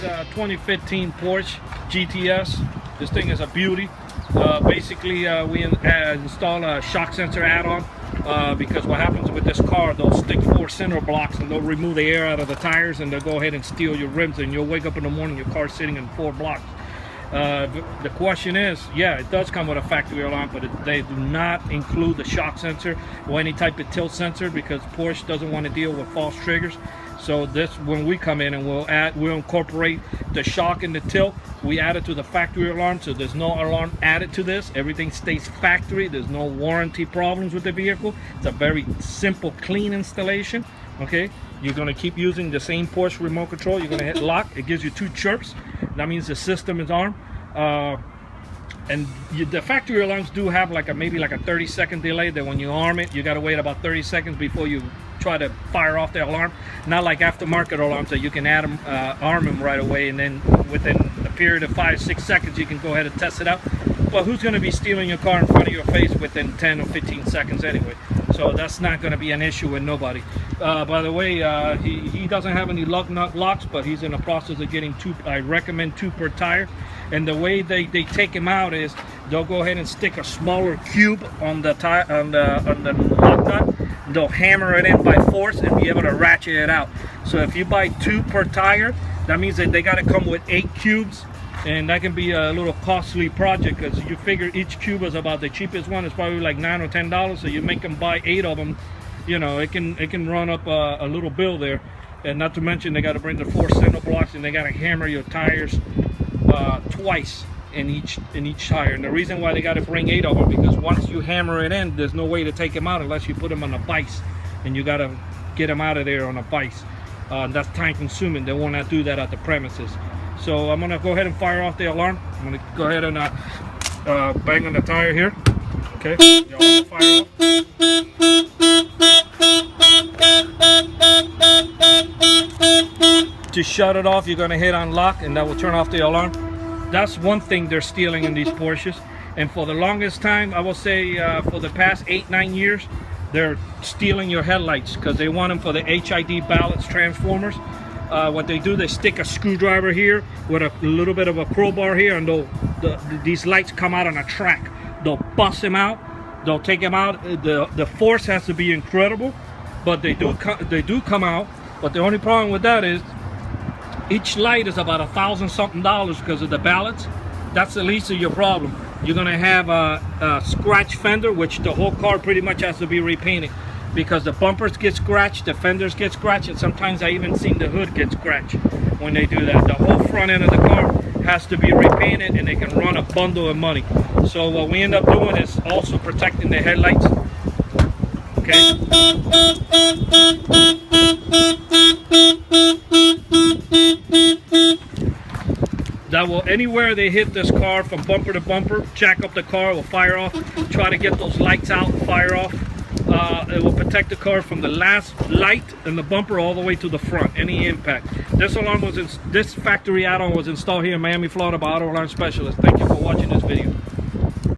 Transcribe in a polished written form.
a 2015 Porsche GTS. This thing is a beauty. Basically, we install a shock sensor add-on because what happens with this car, they'll stick 4 center blocks and they'll remove the air out of the tires and they'll go ahead and steal your rims, and you'll wake up in the morning, your car's sitting in 4 blocks. The question is, yeah, it does come with a factory alarm, but they do not include the shock sensor or any type of tilt sensor because Porsche doesn't want to deal with false triggers. So this, when we come in and we'll incorporate the shock and the tilt, we add it to the factory alarm, so there's no alarm added to this. Everything stays factory. There's no warranty problems with the vehicle. It's a very simple, clean installation. Okay, you're going to keep using the same Porsche remote control. You're going to hit lock. It gives you 2 chirps. That means the system is armed. And the factory alarms do have maybe like a 30-second delay, that when you arm it, you got to wait about 30 seconds before you try to fire off the alarm. Not like aftermarket alarms that you can arm them right away, and then within a period of 5-6 seconds you can go ahead and test it out. Well, who's going to be stealing your car in front of your face within 10 or 15 seconds anyway? So that's not going to be an issue with nobody. By the way, he doesn't have any lug nut locks, but he's in the process of getting 2. I recommend 2 per tire. And the way they take him out is they'll go ahead and stick a smaller cube on the lug nut. They'll hammer it in by force and be able to ratchet it out. So if you buy 2 per tire, that means that they got to come with 8 cubes. And that can be a little costly project because you figure each cube is about, the cheapest one is probably like $9 or $10. So you make them buy 8 of them, you know, it can run up a little bill there. And not to mention they got to bring the 4 center blocks and they got to hammer your tires twice in each tire. And the reason why they got to bring 8 of them, because once you hammer it in, there's no way to take them out unless you put them on a vise, and you got to get them out of there on a vise. That's time consuming. They will not do that at the premises. So I'm gonna go ahead and fire off the alarm. I'm gonna go ahead and bang on the tire here. Okay, the alarm fire off. To shut it off, you're gonna hit unlock, and that will turn off the alarm. That's one thing they're stealing in these Porsches. And for the longest time, I will say for the past 8-9 years, they're stealing your headlights because they want them for the HID balance transformers. What they do, they stick a screwdriver here with a little bit of a crowbar here, and these lights come out on a track. They'll bust them out. They'll take them out. The force has to be incredible, but they do come out. But the only problem with that is each light is about $1,000-something because of the balance. That's the least of your problem. You're gonna have a scratch fender, which the whole car pretty much has to be repainted, because the bumpers get scratched, the fenders get scratched, and sometimes I even seen the hood get scratched when they do that. The whole front end of the car has to be repainted, and they can run a bundle of money. So what we end up doing is also protecting the headlights. Okay. That will, anywhere they hit this car from bumper to bumper, jack up the car, will fire off, try to get those lights out, fire off. It will protect the car from the last light and the bumper all the way to the front, any impact. This alarm was this factory add-on was installed here in Miami, Florida by Auto Alarm Specialist. Thank you for watching this video.